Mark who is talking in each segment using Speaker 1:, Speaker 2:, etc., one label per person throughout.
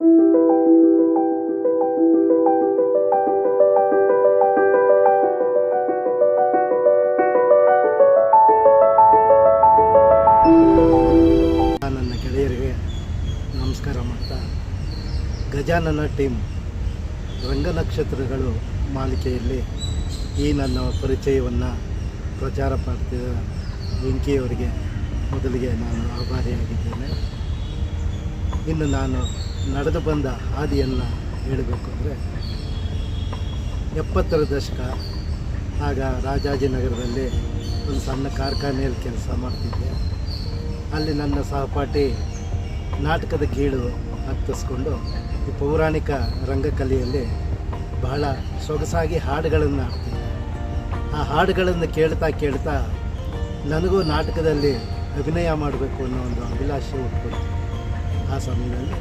Speaker 1: ನನ್ನ ಗೆಳೆಯರಿಗೆ ನಮಸ್ಕಾರ ಮಾಡ್ತಾ, ಗಜಾನನ ಟೀಮ್ ರಂಗನಕ್ಷತ್ರಗಳು ಮಾಲಿಕೆಯಲ್ಲಿ ಈ ನನ್ನ ಪರಿಚಯವನ್ನು ಪ್ರಚಾರ ಮಾಡ್ತಿದ್ದ ವೆಂಕಿಯವರಿಗೆ ಮೊದಲಿಗೆ ನಾನು ಆಭಾರಿಯಾಗಿದ್ದೇನೆ. ಇನ್ನು ನಾನು ನಡೆದು ಬಂದ ಹಾದಿಯನ್ನು ಹೇಳಬೇಕು ಅಂದರೆ, 70ರ ದಶಕ ಆಗ ರಾಜಾಜಿನಗರದಲ್ಲಿ ಒಂದು ಸಣ್ಣ ಕಾರ್ಖಾನೆಯಲ್ಲಿ ಕೆಲಸ ಮಾಡ್ತಿದ್ದೆ. ಅಲ್ಲಿ ನನ್ನ ಸಹಪಾಠಿ ನಾಟಕದ ಗೀಳು ಹತ್ತಿಸ್ಕೊಂಡು ಈ ಪೌರಾಣಿಕ ರಂಗಕಲೆಯಲ್ಲಿ ಬಹಳ ಸೊಗಸಾಗಿ ಹಾಡುಗಳನ್ನು ಹಾಡ್ತಿದ್ದೆ. ಆ ಹಾಡುಗಳನ್ನು ಕೇಳ್ತಾ ನನಗೂ ನಾಟಕದಲ್ಲಿ ಅಭಿನಯ ಮಾಡಬೇಕು ಅನ್ನೋ ಒಂದು ಅಭಿಲಾಷೆ ಹುಟ್ಕೊಳ್ತು. ಆ ಸಮಯದಲ್ಲಿ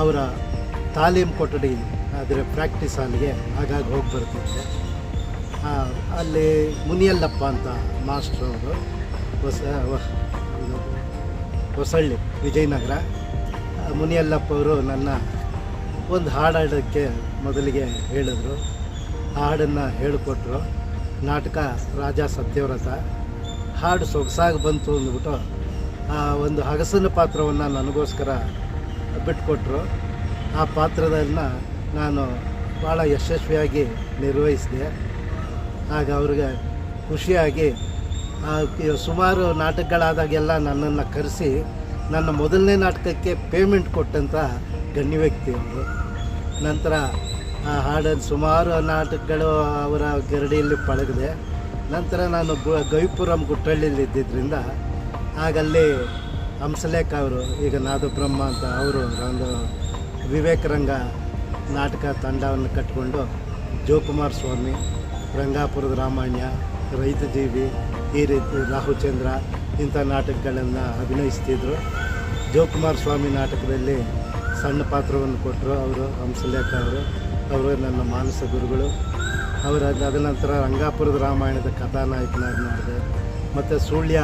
Speaker 1: ಅವರ ತಾಲೀಮ್ ಕೊಠಡಿ, ಅದರ ಪ್ರಾಕ್ಟೀಸ್ ಹಾಲಿಗೆ ಆಗಾಗ ಹೋಗಿ ಬರ್ತಿದ್ದೆ. ಅಲ್ಲಿ ಮುನಿಯಲ್ಲಪ್ಪ ಅಂತ ಮಾಸ್ಟ್ರು ಅವರು, ಹೊಸಳ್ಳಿ ವಿಜಯನಗರ. ಮುನಿಯಲ್ಲಪ್ಪ ಅವರು ನನ್ನ ಒಂದು ಹಾಡೋಕ್ಕೆ ಮೊದಲಿಗೆ ಹೇಳಿದ್ರು. ಆ ಹಾಡನ್ನು ಹೇಳಿಕೊಟ್ರು. ನಾಟಕ ರಾಜ ಸತ್ಯವ್ರತ. ಹಾಡು ಸೊಗಸಾಗಿ ಬಂತು ಅಂದ್ಬಿಟ್ಟು ಆ ಒಂದು ಹಗಸಿನ ಪಾತ್ರವನ್ನು ನನಗೋಸ್ಕರ ಬಿಟ್ಕೊಟ್ರು. ಆ ಪಾತ್ರದನ್ನು ನಾನು ಭಾಳ ಯಶಸ್ವಿಯಾಗಿ ನಿರ್ವಹಿಸಿದೆ. ಆಗ ಅವ್ರಿಗೆ ಖುಷಿಯಾಗಿ ಸುಮಾರು ನಾಟಕಗಳಾದಾಗೆಲ್ಲ ನನ್ನನ್ನು ಕರೆಸಿ ನನ್ನ ಮೊದಲನೇ ನಾಟಕಕ್ಕೆ ಪೇಮೆಂಟ್ ಕೊಟ್ಟಂಥ ಗಣ್ಯ ವ್ಯಕ್ತಿ ಅವರು. ನಂತರ ಆ ಹಾಡಲ್ಲಿ ಸುಮಾರು ನಾಟಕಗಳು ಅವರ ಗರಡಿಯಲ್ಲಿ ಪಳಗಿದೆ. ನಂತರ ನಾನು ಗವಿಪುರಂ ಗುಟ್ಟಳ್ಳಿಯಲ್ಲಿ ಇದ್ದಿದ್ದರಿಂದ ಆಗಲ್ಲಿ ಹಂಸಲೇಖ ಅವರು, ಈಗ ನಾದಬ್ರಹ್ಮ ಅಂತ ಅವರು, ಒಂದು ವಿವೇಕರಂಗ ನಾಟಕ ತಂಡವನ್ನು ಕಟ್ಟಿಕೊಂಡು ಜೋಕುಮಾರ್ ಸ್ವಾಮಿ, ರಂಗಾಪುರದ ರಾಮಾಯಣ, ರೈತಜೀವಿ, ಈ ರೀತಿ ರಾಹುಚಂದ್ರ ಇಂಥ ನಾಟಕಗಳನ್ನು ಅಭಿನಯಿಸ್ತಿದ್ರು. ಜೋಕುಮಾರ್ ಸ್ವಾಮಿ ನಾಟಕದಲ್ಲಿ ಸಣ್ಣ ಪಾತ್ರವನ್ನು ಕೊಟ್ಟರು ಅವರು, ಹಂಸಲೇಖ ಅವರು ನನ್ನ ಮಾನಸ ಗುರುಗಳು. ಅದ ನಂತರ ರಂಗಾಪುರದ ರಾಮಾಯಣದ ಕಥಾನಾಯಕನಾಗಿ ಮಾಡಿದೆ. ಮತ್ತು ಸುಳ್ಯ,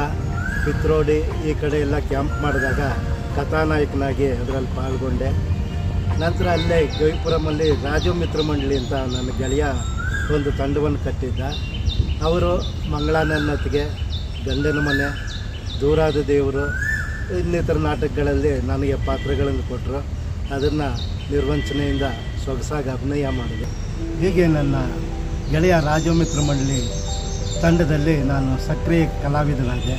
Speaker 1: ಪಿತ್ರೋಡಿ ಈ ಕಡೆ ಎಲ್ಲ ಕ್ಯಾಂಪ್ ಮಾಡಿದಾಗ ಕಥಾನಾಯಕನಾಗಿ ಅದರಲ್ಲಿ ಪಾಲ್ಗೊಂಡೆ. ನಂತರ ಅಲ್ಲೇ ಗವಿಪುರಮಲ್ಲಿ ರಾಜು ಮಿತ್ರ ಮಂಡಳಿ ಅಂತ ನನ್ನ ಗೆಳೆಯ ಒಂದು ತಂಡವನ್ನು ಕಟ್ಟಿದ್ದ. ಅವರು ಮಂಗಳಾನನ್ನತಿಗೆ, ಗಂಡನ ಮನೆ, ದೂರಾದ ದೇವರು ಇನ್ನಿತರ ನಾಟಕಗಳಲ್ಲಿ ನನಗೆ ಪಾತ್ರಗಳನ್ನು ಕೊಟ್ಟರು. ಅದನ್ನು ನಿರ್ವಂಚನೆಯಿಂದ ಸೊಗಸಾಗಿ ಅಭಿನಯ ಮಾಡಿದೆ. ಹೀಗೆ ನನ್ನ ಗೆಳೆಯ ರಾಜು ಮಿತ್ರ ಮಂಡಳಿ ತಂಡದಲ್ಲಿ ನಾನು ಸಕ್ರಿಯ ಕಲಾವಿದನಾದೆ.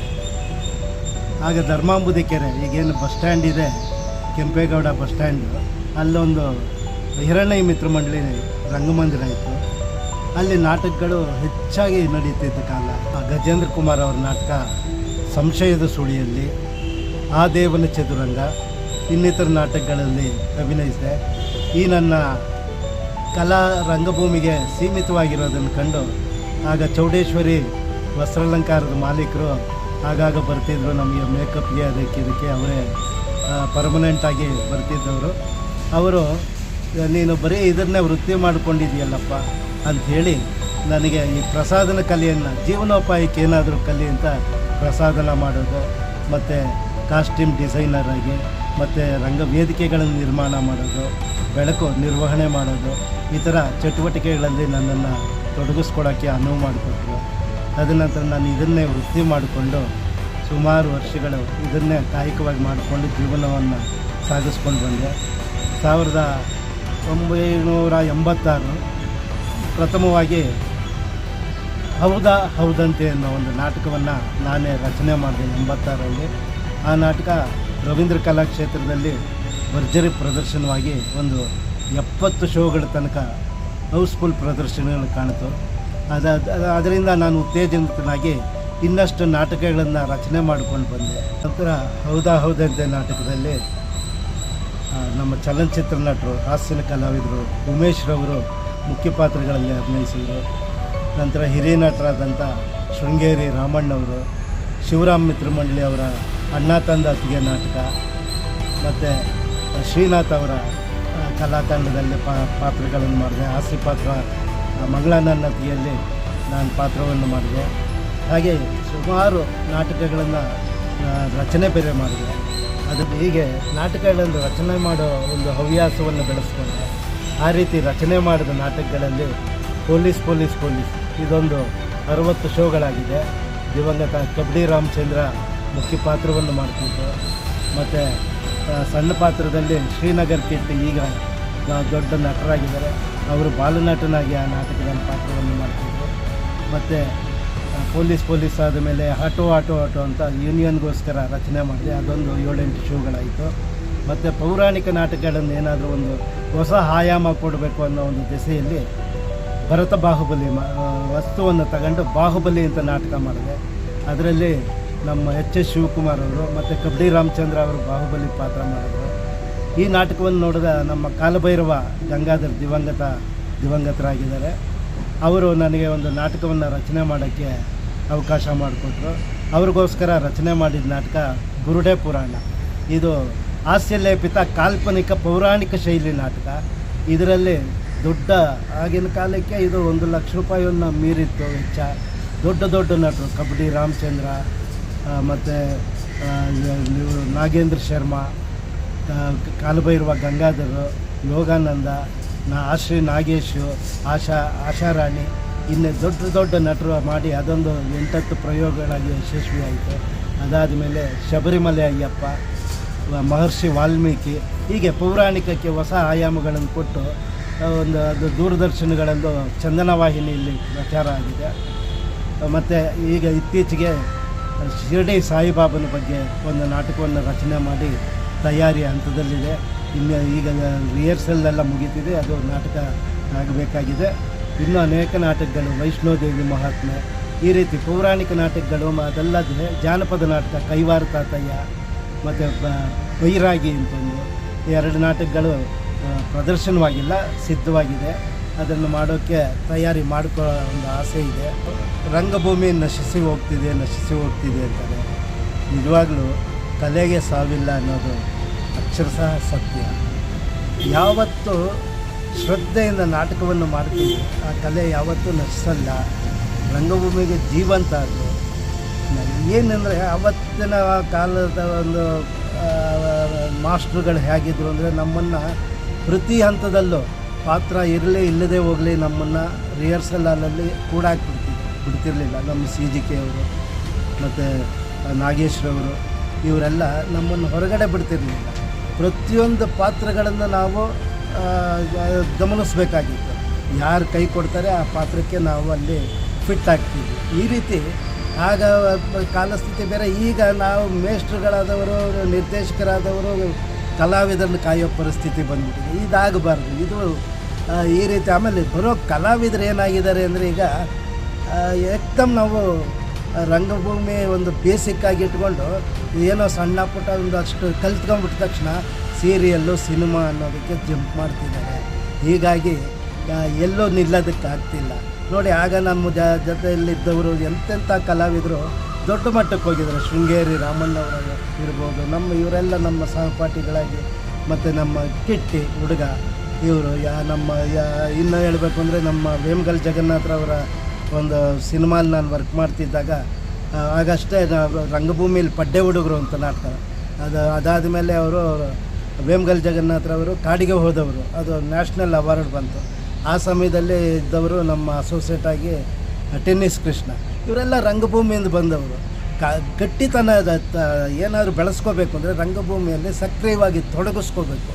Speaker 1: ಆಗ ಧರ್ಮಾಂಬುದಿ ಕೆರೆ, ಈಗೇನು ಬಸ್ ಸ್ಟ್ಯಾಂಡ್ ಇದೆ, ಕೆಂಪೇಗೌಡ ಬಸ್ ಸ್ಟ್ಯಾಂಡು, ಅಲ್ಲೊಂದು ಹಿರಣ್ಯ ಮಿತ್ರ ಮಂಡಳಿ ರಂಗಮಂದಿರ ಇತ್ತು. ಅಲ್ಲಿ ನಾಟಕಗಳು ಹೆಚ್ಚಾಗಿ ನಡೀತಿದ್ದ ಕಾಲ. ಗಜೇಂದ್ರ ಕುಮಾರ್ ಅವರ ನಾಟಕ ಸಂಶಯದ ಸುಳಿಯಲ್ಲಿ, ಆ ದೇವನ ಚದುರಂಗ, ಇನ್ನಿತರ ನಾಟಕಗಳಲ್ಲಿ ಅಭಿನಯಿಸಿದೆ. ಈ ನನ್ನ ಕಲಾ ರಂಗಭೂಮಿಗೆ ಸೀಮಿತವಾಗಿರೋದನ್ನು ಕಂಡು ಆಗ ಚೌಡೇಶ್ವರಿ ವಸ್ತ್ರಾಲಂಕಾರದ ಮಾಲೀಕರು ಆಗಾಗ ಬರ್ತಿದ್ರು ನಮಗೆ ಮೇಕಪ್ಗೆ, ಇದಕ್ಕೆ ಅವರೇ ಪರ್ಮನೆಂಟಾಗಿ ಬರ್ತಿದ್ದವರು. ಅವರು ನೀನು ಬರೀ ಇದನ್ನೇ ವೃತ್ತಿ ಮಾಡಿಕೊಂಡಿದೆಯಲ್ಲಪ್ಪ ಅಂಥೇಳಿ ನನಗೆ ಈ ಪ್ರಸಾದನ ಕಲೆಯನ್ನು, ಜೀವನೋಪಾಯಕ್ಕೆ ಏನಾದರೂ ಕಲಿ ಅಂತ ಪ್ರಸಾದನ ಮಾಡೋದು, ಮತ್ತು ಕಾಸ್ಟ್ಯೂಮ್ ಡಿಸೈನರ್ ಆಗಿ, ಮತ್ತು ರಂಗವೇದಿಕೆಗಳನ್ನು ನಿರ್ಮಾಣ ಮಾಡೋದು, ಬೆಳಕು ನಿರ್ವಹಣೆ ಮಾಡೋದು, ಈ ಥರ ಚಟುವಟಿಕೆಗಳಲ್ಲಿ ನನ್ನನ್ನು ತೊಡಗಿಸ್ಕೊಳ್ಳೋಕ್ಕೆ ಅನುವು ಮಾಡಿಕೊಟ್ರು. ಅದ ನಂತರ ನಾನು ಇದನ್ನೇ ವೃತ್ತಿ ಮಾಡಿಕೊಂಡು ಸುಮಾರು ವರ್ಷಗಳು ಇದನ್ನೇ ಕಾಯಕವಾಗಿ ಮಾಡಿಕೊಂಡು ಜೀವನವನ್ನು ಸಾಗಿಸ್ಕೊಂಡು ಬಂದೆ. 1986 ಪ್ರಥಮವಾಗಿ ಹೌದಾ ಹೌದಂತೆ ಅನ್ನೋ ಒಂದು ನಾಟಕವನ್ನು ನಾನೇ ರಚನೆ ಮಾಡಿದೆ 86ರಲ್ಲಿ. ಆ ನಾಟಕ ರವೀಂದ್ರ ಕಲಾಕ್ಷೇತ್ರದಲ್ಲಿ ಭರ್ಜರಿ ಪ್ರದರ್ಶನವಾಗಿ ಒಂದು 70 ಶೋಗಳ ತನಕ ಹೌಸ್ಫುಲ್ ಪ್ರದರ್ಶನಗಳು ಕಾಣಿತು. ಅದರಿಂದ ನಾನು ಉತ್ತೇಜಿತನಾಗಿ ಇನ್ನಷ್ಟು ನಾಟಕಗಳನ್ನು ರಚನೆ ಮಾಡಿಕೊಂಡು ಬಂದೆ. ನಂತರ ಹೌದಾ ಹೌದಂತೆ ನಾಟಕದಲ್ಲಿ ನಮ್ಮ ಚಲನಚಿತ್ರ ನಟರು, ಹಾಸ್ಯನ ಕಲಾವಿದರು ಉಮೇಶ್ ರವರು ಮುಖ್ಯ ಪಾತ್ರಗಳಲ್ಲಿ ಅಭಿನಯಿಸಿದರು. ನಂತರ ಹಿರಿಯ ನಟರಾದಂಥ ಶೃಂಗೇರಿ ರಾಮಣ್ಣವರು, ಶಿವರಾಮ್ ಮಿತ್ರ ಮಂಡಳಿ ಅವರ ಅಣ್ಣ ತಂದ ಅತ್ತಿಗೆ ನಾಟಕ, ಮತ್ತು ಶ್ರೀನಾಥ್ ಅವರ ಕಲಾತಂಡದಲ್ಲಿ ಪಾತ್ರಗಳನ್ನು ಮಾಡಿದೆ. ಹಾಸ್ಯ ಪಾತ್ರ ಮಂಗಳಾನನ್ನತಿಯಲ್ಲಿ ನಾನು ಪಾತ್ರವನ್ನು ಮಾಡಿದೆ. ಹಾಗೆ ಸುಮಾರು ನಾಟಕಗಳನ್ನು ರಚನೆ ಬೇರೆ ಮಾಡಿದೆ. ಅದು ಹೀಗೆ ನಾಟಕಗಳನ್ನು ರಚನೆ ಮಾಡೋ ಒಂದು ಹವ್ಯಾಸವನ್ನು ಬೆಳೆಸ್ಕೊಂಡೆ. ಆ ರೀತಿ ರಚನೆ ಮಾಡಿದ ನಾಟಕಗಳಲ್ಲಿ ಪೊಲೀಸ್ ಇದೊಂದು 60 ಶೋಗಳಾಗಿದೆ. ದಿವಂಗತ ಕಬಡ್ಡಿ ರಾಮಚಂದ್ರ ಮುಖ್ಯ ಪಾತ್ರವನ್ನು ಮಾಡ್ತಿದ್ರು. ಮತ್ತು ಸಣ್ಣ ಪಾತ್ರದಲ್ಲಿ ಶ್ರೀನಗರ್ ಕಿಟ್ ಈಗ ದೊಡ್ಡ ನಟರಾಗಿದ್ದಾರೆ, ಅವರು ಬಾಲನಟನಾಗಿ ಆ ನಾಟಕದಲ್ಲಿ ಪಾತ್ರವನ್ನು ಮಾಡ್ತಿದ್ರು. ಮತ್ತು ಪೊಲೀಸ್ ಆದಮೇಲೆ ಆಟೋ ಅಂತ ಯೂನಿಯನ್ಗೋಸ್ಕರ ರಚನೆ ಮಾಡಿದೆ, ಅದೊಂದು 7-8 ಶೋಗಳಾಯಿತು. ಮತ್ತು ಪೌರಾಣಿಕ ನಾಟಕಗಳನ್ನು ಏನಾದರೂ ಒಂದು ಹೊಸ ಆಯಾಮ ಕೊಡಬೇಕು ಅನ್ನೋ ಒಂದು ದಿಸೆಯಲ್ಲಿ ಭರತ ಬಾಹುಬಲಿ ವಸ್ತುವನ್ನು ತಗೊಂಡು ಬಾಹುಬಲಿ ಅಂತ ನಾಟಕ ಮಾಡಿದೆ. ಅದರಲ್ಲಿ ನಮ್ಮ ಎಚ್ ಶಿವಕುಮಾರ್ ಅವರು ಮತ್ತು ಕಬಡ್ಡಿ ರಾಮಚಂದ್ರ ಅವರು ಬಾಹುಬಲಿ ಪಾತ್ರ ಮಾಡಿದ್ರು. ಈ ನಾಟಕವನ್ನು ನೋಡಿದ ನಮ್ಮ ಕಾಲಭೈರವ ಗಂಗಾಧರ್ ದಿವಂಗತರಾಗಿದ್ದಾರೆ. ಅವರು ನನಗೆ ಒಂದು ನಾಟಕವನ್ನು ರಚನೆ ಮಾಡೋಕ್ಕೆ ಅವಕಾಶ ಮಾಡಿಕೊಟ್ರು. ಅವ್ರಿಗೋಸ್ಕರ ರಚನೆ ಮಾಡಿದ ನಾಟಕ ಗುರುಡೆ ಪುರಾಣ. ಇದು ಹಾಸ್ಯಲೇಪಿತ ಕಾಲ್ಪನಿಕ ಪೌರಾಣಿಕ ಶೈಲಿ ನಾಟಕ. ಇದರಲ್ಲಿ ದೊಡ್ಡ ಆಗಿನ ಕಾಲಕ್ಕೆ ಇದು 1 ಲಕ್ಷ ರೂಪಾಯಿಯನ್ನು ಮೀರಿತ್ತು ವೆಚ್ಚ. ದೊಡ್ಡ ನಟರು ಕಬಡ್ಡಿ ರಾಮಚಂದ್ರ ಮತ್ತು ನಾಗೇಂದ್ರ ಶರ್ಮಾ, ಕಾಲಭೈರವ ಗಂಗಾಧರ್, ಯೋಗಾನಂದ, ಶ್ರೀ ನಾಗೇಶು, ಆಶಾರಾಣಿ, ಇನ್ನು ದೊಡ್ಡ ನಟರು ಮಾಡಿ ಅದೊಂದು 8-10 ಪ್ರಯೋಗಗಳಾಗಿ ಯಶಸ್ವಿಯಾಯಿತು. ಅದಾದಮೇಲೆ ಶಬರಿಮಲೆ ಅಯ್ಯಪ್ಪ, ಮಹರ್ಷಿ ವಾಲ್ಮೀಕಿ, ಹೀಗೆ ಪೌರಾಣಿಕಕ್ಕೆ ಹೊಸ ಆಯಾಮಗಳನ್ನು ಕೊಟ್ಟು ಅದು ದೂರದರ್ಶನಗಳಲ್ಲೂ ಚಂದನ ವಾಹಿನಿಯಲ್ಲಿ ಪ್ರಚಾರ ಆಗಿದೆ. ಮತ್ತು ಈಗ ಇತ್ತೀಚೆಗೆ ಶಿರಡಿ ಸಾಯಿಬಾಬನ ಬಗ್ಗೆ ಒಂದು ನಾಟಕವನ್ನು ರಚನೆ ಮಾಡಿ ತಯಾರಿ ಹಂತದಲ್ಲಿದೆ. ಈಗ ರಿಹರ್ಸಲ್ಲೆಲ್ಲ ಮುಗೀತಿದೆ, ಅದು ನಾಟಕ ಆಗಬೇಕಾಗಿದೆ. ಇನ್ನೂ ಅನೇಕ ನಾಟಕಗಳು, ವೈಷ್ಣೋದೇವಿ ಮಹಾತ್ಮೆ, ಈ ರೀತಿ ಪೌರಾಣಿಕ ನಾಟಕಗಳು, ಅದಲ್ಲದೆ ಜಾನಪದ ನಾಟಕ ಕೈವಾರ ತಾತಯ್ಯ ಮತ್ತು ಬೈರಾಗಿ ಅಂತಂದು 2 ನಾಟಕಗಳು ಪ್ರದರ್ಶನವಾಗಿಲ್ಲ, ಸಿದ್ಧವಾಗಿದೆ. ಅದನ್ನು ಮಾಡೋಕ್ಕೆ ತಯಾರಿ ಮಾಡ್ಕೊಳ್ಳೋ ಒಂದು ಆಸೆ ಇದೆ. ರಂಗಭೂಮಿ ನಶಿಸಿ ಹೋಗ್ತಿದೆ ಅಂತಾರೆ. ನಿಜವಾಗ್ಲೂ ಕಲೆಗೆ ಸಾವಿಲ್ಲ ಅನ್ನೋದು ಅಕ್ಷರಶಃ ಸತ್ಯ. ಯಾವತ್ತು ಶ್ರದ್ಧೆಯಿಂದ ನಾಟಕವನ್ನು ಮಾಡ್ತೀವಿ, ಆ ಕಲೆ ಯಾವತ್ತೂ ನಶಿಸಲ್ಲ. ರಂಗಭೂಮಿಗೆ ಜೀವಂತ ಅದು. ಏನಂದರೆ ಅವತ್ತಿನ ಕಾಲದ ಒಂದು ಮಾಸ್ಟ್ರುಗಳು ಹೇಗಿದ್ರು ಅಂದರೆ ನಮ್ಮನ್ನು ಪ್ರತಿ ಹಂತದಲ್ಲೂ ಪಾತ್ರ ಇರಲಿ ಇಲ್ಲದೆ ಹೋಗಲಿ ನಮ್ಮನ್ನು ರಿಹರ್ಸಲ್ ಹಾಲಲ್ಲಿ ಕೂಡ ಬಿಡ್ತಿರಲಿಲ್ಲ. ನಮ್ಮ CGK ಅವರು ಮತ್ತು ನಾಗೇಶ್ರವರು ಇವರೆಲ್ಲ ನಮ್ಮನ್ನು ಹೊರಗಡೆ ಬಿಡ್ತಿರಲಿಲ್ಲ. ಪ್ರತಿಯೊಂದು ಪಾತ್ರಗಳನ್ನು ನಾವು ಗಮನಿಸಬೇಕಾಗಿತ್ತು. ಯಾರು ಕೈ ಕೊಡ್ತಾರೆ ಆ ಪಾತ್ರಕ್ಕೆ ನಾವು ಅಲ್ಲಿ ಫಿಟ್ ಆಗ್ತೀವಿ. ಈ ರೀತಿ ಆಗ ಕಾಲಸ್ಥಿತಿ ಬೇರೆ. ಈಗ ನಾವು ಮೇಷ್ಟ್ರುಗಳಾದವರು, ನಿರ್ದೇಶಕರಾದವರು ಕಲಾವಿದರನ್ನು ಕಾಯೋ ಪರಿಸ್ಥಿತಿ ಬಂದ್ಬಿಟ್ಟಿದೆ. ಇದಾಗಬಾರ್ದು. ಇದು ಈ ರೀತಿ. ಆಮೇಲೆ ಬರೋ ಕಲಾವಿದರು ಏನಾಗಿದ್ದಾರೆ ಅಂದರೆ ಈಗ ಏಕ್ದಮ್ ನಾವು ರಂಗಭೂಮಿ ಒಂದು ಬೇಸಿಕ್ಕಾಗಿ ಇಟ್ಕೊಂಡು ಏನೋ ಸಣ್ಣ ಪುಟ್ಟ ಒಂದಷ್ಟು ಕಲ್ತ್ಕೊಂಡ್ಬಿಟ್ಟ ತಕ್ಷಣ ಸೀರಿಯಲ್ಲು ಸಿನಿಮಾ ಅನ್ನೋದಕ್ಕೆ ಜಂಪ್ ಮಾಡ್ತಿದ್ದಾರೆ. ಹೀಗಾಗಿ ಎಲ್ಲೋ ನಿಲ್ಲೋದಕ್ಕೆ ಆಗ್ತಿಲ್ಲ. ನೋಡಿ, ಆಗ ನಮ್ಮ ಜೊತೆಯಲ್ಲಿದ್ದವರು ಎಂತೆಂಥ ಕಲಾವಿದರು ದೊಡ್ಡ ಮಟ್ಟಕ್ಕೆ ಹೋಗಿದ್ದಾರೆ. ಶೃಂಗೇರಿ ರಾಮಣ್ಣವರು ಇರ್ಬೋದು, ಇವರೆಲ್ಲ ನಮ್ಮ ಸಹಪಾಠಿಗಳಾಗಿ, ಮತ್ತು ನಮ್ಮ ಕಿಟ್ಟಿ ಹುಡುಗ ಇವರು ಇನ್ನೂ ಹೇಳಬೇಕು ಅಂದರೆ ನಮ್ಮ ವೇಮಗಲ್ ಜಗನ್ನಾಥರವರ ಒಂದು ಸಿನಿಮಾಲ್ಲಿ ನಾನು ವರ್ಕ್ ಮಾಡ್ತಿದ್ದಾಗ ಆಗಷ್ಟೇ ರಂಗಭೂಮಿಯಲ್ಲಿ ಪಡ್ಡೆ ಹುಡುಗರು ಅಂತ ನಾಟಕ, ಅದಾದ ಮೇಲೆ ಅವರು ವೇಮಗಲ್ ಜಗನ್ನಾಥರವರು ಕಾಡಿಗೆ ಹೋದವರು, ಅದು ನ್ಯಾಷನಲ್ ಅವಾರ್ಡ್ ಬಂತು. ಆ ಸಮಯದಲ್ಲಿ ಇದ್ದವರು ನಮ್ಮ ಅಸೋಸಿಯೇಟಾಗಿ ಟೆನ್ನಿಸ್ ಕೃಷ್ಣ, ಇವರೆಲ್ಲ ರಂಗಭೂಮಿಯಿಂದ ಬಂದವರು. ಗಟ್ಟಿತನ ಏನಾದರೂ ಬೆಳೆಸ್ಕೋಬೇಕು ಅಂದರೆ ರಂಗಭೂಮಿಯಲ್ಲಿ ಸಕ್ರಿಯವಾಗಿ ತೊಡಗಿಸ್ಕೋಬೇಕು.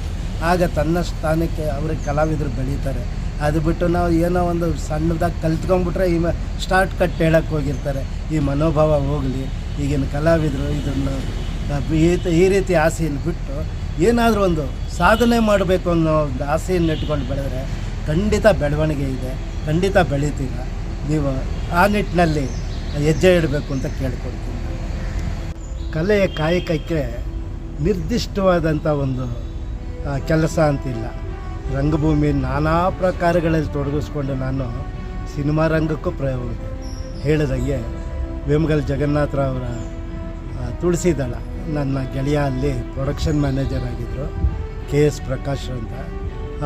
Speaker 1: ಆಗ ತನ್ನ ಸ್ಥಾನಕ್ಕೆ ಅವ್ರಿಗೆ ಕಲಾವಿದರು ಬೆಳೀತಾರೆ. ಅದು ಬಿಟ್ಟು ನಾವು ಏನೋ ಒಂದು ಸಣ್ಣದಾಗಿ ಕಲ್ತ್ಕೊಂಡ್ಬಿಟ್ರೆ ಸ್ಟಾರ್ಟ್ ಕಟ್ ಹೇಳಕ್ಕೆ ಹೋಗಿರ್ತಾರೆ. ಈ ಮನೋಭಾವ ಹೋಗಲಿ. ಈಗಿನ ಕಲಾವಿದರು ಇದನ್ನು ಈ ರೀತಿ ಆಸೆಯನ್ನು ಬಿಟ್ಟು ಏನಾದರೂ ಒಂದು ಸಾಧನೆ ಮಾಡಬೇಕು ಅನ್ನೋ ಒಂದು ಆಸೆಯನ್ನು ಇಟ್ಕೊಂಡು ಬೆಳೆದ್ರೆ ಖಂಡಿತ ಬೆಳವಣಿಗೆ ಇದೆ, ಖಂಡಿತ ಬೆಳೀತೀರ. ನೀವು ಆ ನಿಟ್ಟಿನಲ್ಲಿ ಹೆಜ್ಜೆ ಇಡಬೇಕು ಅಂತ ಕೇಳ್ಕೊಡ್ತೀನಿ. ಕಲೆಯ ಕಾಯಕಕ್ಕೆ ನಿರ್ದಿಷ್ಟವಾದಂಥ ಒಂದು ಕೆಲಸ ಅಂತಿಲ್ಲ. ರಂಗಭೂಮಿ ನಾನಾ ಪ್ರಕಾರಗಳಲ್ಲಿ ತೊಡಗಿಸ್ಕೊಂಡು ನಾನು ಸಿನಿಮಾ ರಂಗಕ್ಕೂ ಹೇಳಿದಾಗೆ ವೇಮಗಲ್ ಜಗನ್ನಾಥರವರ ತುಳಸಿದಳ ನನ್ನ ಗೆಳೆಯ ಅಲ್ಲಿ ಪ್ರೊಡಕ್ಷನ್ ಮ್ಯಾನೇಜರ್ ಆಗಿದ್ದರು, KS ಪ್ರಕಾಶ್ ಅಂತ.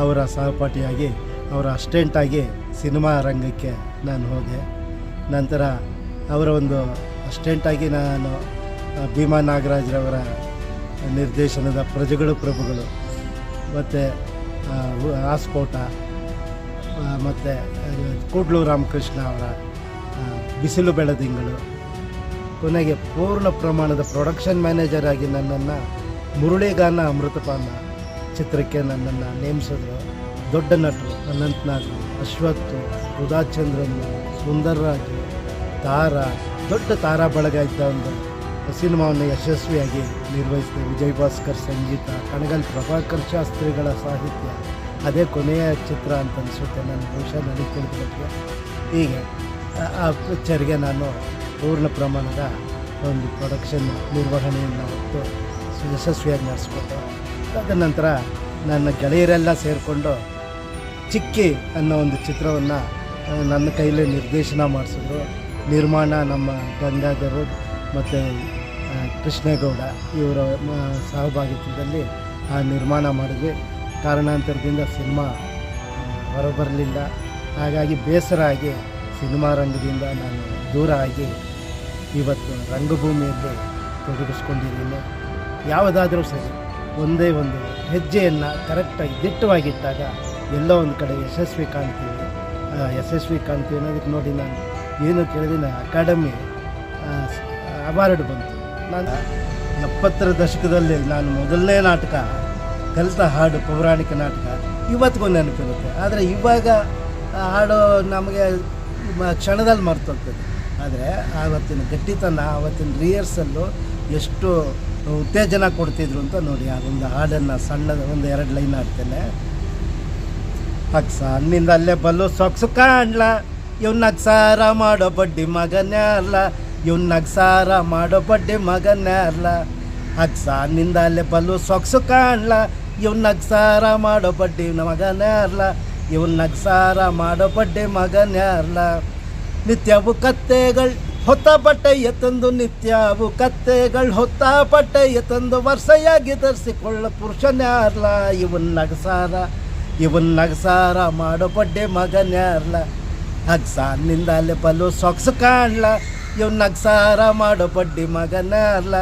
Speaker 1: ಅವರ ಸಹಪಾಠಿಯಾಗಿ, ಅವರ ಅಸ್ಟೆಂಟಾಗಿ ಸಿನಿಮಾ ರಂಗಕ್ಕೆ ನಾನು ಹೋದೆ. ನಂತರ ಅವರ ಒಂದು ಅಸ್ಟೆಂಟಾಗಿ ನಾನು ಭೀಮಾ ನಾಗರಾಜ್ರವರ ನಿರ್ದೇಶನದ ಪ್ರಜೆಗಳು ಪ್ರಭುಗಳು ಮತ್ತು ಆಸ್ಫೋಟ ಮತ್ತು ಕೂಡ್ಲು ರಾಮಕೃಷ್ಣ ಅವರ ಬಿಸಿಲು ಬೆಳದಿಂಗಳು, ಕೊನೆಗೆ ಪೂರ್ಣ ಪ್ರಮಾಣದ ಪ್ರೊಡಕ್ಷನ್ ಮ್ಯಾನೇಜರ್ ಆಗಿ ನನ್ನನ್ನು ಮುರಳಿಗಾನ ಅಮೃತಪಾನ ಚಿತ್ರಕ್ಕೆ ನನ್ನನ್ನು ನೇಮಿಸಿದ್ರು. ದೊಡ್ಡ ನಟರು ಅನಂತ್ನಾಗ್, ಅಶ್ವಥ್, ಉದಾಚಂದ್ರನ್, ಸುಂದರ್ರಾಜು, ತಾರಾ, ದೊಡ್ಡ ತಾರಾ ಬಳಗ ಇದ್ದ ಒಂದು ಸಿನಿಮಾವನ್ನು ಯಶಸ್ವಿಯಾಗಿ ನಿರ್ವಹಿಸಿದೆ. ವಿಜಯ್ ಭಾಸ್ಕರ್ ಸಂಗೀತ, ಕಣಗಲ್ ಪ್ರಭಾಕರ್ ಶಾಸ್ತ್ರಿಗಳ ಸಾಹಿತ್ಯ, ಅದೇ ಕೊನೆಯ ಚಿತ್ರ ಅಂತ ಅನಿಸುತ್ತೆ ನನ್ನ ಬಹುಶಃ ನನಗೆ ತಿಳಿದ. ಹೀಗೆ ಆ ಪಿಕ್ಚರ್ಗೆ ನಾನು ಪೂರ್ಣ ಪ್ರಮಾಣದ ಒಂದು ಪ್ರೊಡಕ್ಷನ್ ನಿರ್ವಹಣೆಯನ್ನು ಹೊತ್ತು ಯಶಸ್ವಿಯಾಗಿ ನಡೆಸ್ಕೊಟ್ಟು, ತದನಂತರ ನನ್ನ ಗೆಳೆಯರೆಲ್ಲ ಸೇರಿಕೊಂಡು ಚಿಕ್ಕಿ ಅನ್ನೋ ಒಂದು ಚಿತ್ರವನ್ನು ನನ್ನ ಕೈಲೇ ನಿರ್ದೇಶನ ಮಾಡಿಸಿದ್ರು. ನಿರ್ಮಾಣ ನಮ್ಮ ಗಂಗಾಧರು ಮತ್ತು ಕೃಷ್ಣೇಗೌಡ ಇವರ ಸಹಭಾಗಿತ್ವದಲ್ಲಿ ಆ ನಿರ್ಮಾಣ ಮಾಡಿದ್ವಿ. ಕಾರಣಾಂತರದಿಂದ ಸಿನಿಮಾ ಹೊರಬರಲಿಲ್ಲ. ಹಾಗಾಗಿ ಬೇಸರ ಆಗಿ ಸಿನಿಮಾ ರಂಗದಿಂದ ನಾನು ದೂರ ಆಗಿ ಇವತ್ತು ರಂಗಭೂಮಿಯಲ್ಲಿ ತೊಡಗಿಸ್ಕೊಂಡಿದ್ದೀನಿ. ಯಾವುದಾದ್ರೂ ಸರಿ ಒಂದೇ ಒಂದು ಹೆಜ್ಜೆಯನ್ನು ಕರೆಕ್ಟಾಗಿ ದಿಟ್ಟವಾಗಿಟ್ಟಾಗ ಎಲ್ಲೋ ಒಂದು ಕಡೆ ಯಶಸ್ವಿ ಕಾಣ್ತೀವಿ ಅನ್ನೋದಕ್ಕೆ ನೋಡಿ ನಾನು ಏನು ಕೇಳಿದ್ರೆ ಅಕಾಡೆಮಿ ಅವಾರ್ಡ್ ಬಂತು. ನಾನು 70ರ ದಶಕದಲ್ಲಿ ನಾನು ಮೊದಲನೇ ನಾಟಕ ಕಲಿತ ಹಾಡು ಪೌರಾಣಿಕ ನಾಟಕ ಇವತ್ತಿಗೂ ನೆನಪಿರುತ್ತೆ. ಆದರೆ ಇವಾಗ ಹಾಡು ನಮಗೆ ಕ್ಷಣದಲ್ಲಿ ಮರ್ತೋಗ್ತದೆ. ಆದರೆ ಆವತ್ತಿನ ಗಟ್ಟಿತನ, ಆವತ್ತಿನ ರಿಹರ್ಸಲ್ಲು ಎಷ್ಟು ಉತ್ತೇಜನ ಕೊಡ್ತಿದ್ರು ಅಂತ ನೋಡಿ. ಅದೊಂದು ಹಾಡನ್ನು ಸಣ್ಣದ ಒಂದು 2 ಲೈನ್ ಹಾಡ್ತೇನೆ. ಅಕ್ಸ ಹಣ್ಣಿಂದ ಅಲ್ಲೇ ಬಲ್ಲು ಸೊಕ್ಸು ಕಾಣ್ಲ, ಇವ್ನ ಅಕ್ಸಾರ ಮಾಡೋ ಬಡ್ಡಿ ಮಗನೇ ಅಲ್ಲ, ಇವ್ನ ಅಕ್ಸಾರ ಮಾಡೋ ಬಡ್ಡಿ ಮಗನೇ ಅಲ್ಲ. ಅಕ್ಸ ಹಣ್ಣಿಂದ ಅಲ್ಲೇ ಬಲ್ಲು ಸೊಕ್ಸು ಕಾಣ್ಲ, ಇವ್ನ ಅಕ್ಸಾರ ಮಾಡೋ ಬಡ್ಡಿ ಮಗನೇ ಅಲ್ಲ, ಇವ್ನ ಅಕ್ಸಾರ ಮಾಡೋ ಬಡ್ಡಿ ಮಗನೇ ಅಲ್ಲ. ನಿತ್ಯವು ಕತ್ತೆಗಳು ಹೊತ್ತ ಬಟ್ಟೆಯ ತಂದು, ನಿತ್ಯವು ಕತ್ತೆಗಳು ಹೊತ್ತ ಬಟ್ಟೆಯ ತಂದು ವರ್ಷಯಾಗಿ ಧರಿಸಿಕೊಳ್ಳ ಪುರುಷನೇ ಅಲ್ಲ. ಇವನ್ ನಗಸಾರ ಮಾಡೋ ಬಡ್ಡೆ ಮಗನೇ ಅಲ್ಲ. ಅಗ್ಸಾನಿಂದ ಅಲ್ಲೇ ಬಲು ಸೊಕ್ಸು ಕಾಣ್ಲ, ಇವ್ನ ನಗಸಾರ ಮಾಡೋ ಬಡ್ಡಿ ಮಗನೇ ಅಲ್ಲ,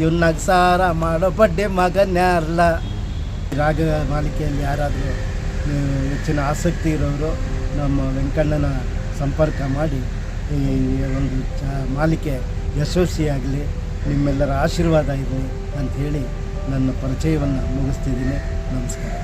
Speaker 1: ಇವ್ನ ನಗಸಾರ ಮಾಡೋ ಬಡ್ಡೆ ಮಗನೇ ಅಲ್ಲ. ರಾಗ ಮಾಲಿಕೆಯಲ್ಲಿ ಯಾರಾದರೂ ಹೆಚ್ಚಿನ ಆಸಕ್ತಿ ಇರೋರು ನಮ್ಮ ವೆಂಕಣ್ಣನ ಸಂಪರ್ಕ ಮಾಡಿ ಈ ಒಂದು ಮಾಲಿಕೆ ಯಶಸ್ವಿಯಾಗಲಿ, ನಿಮ್ಮೆಲ್ಲರ ಆಶೀರ್ವಾದ ಇರಲಿ ಅಂಥೇಳಿ ನನ್ನ ಪರಿಚಯವನ್ನು ಮುಗಿಸ್ತಿದ್ದೀನಿ. ನಮಸ್ಕಾರ.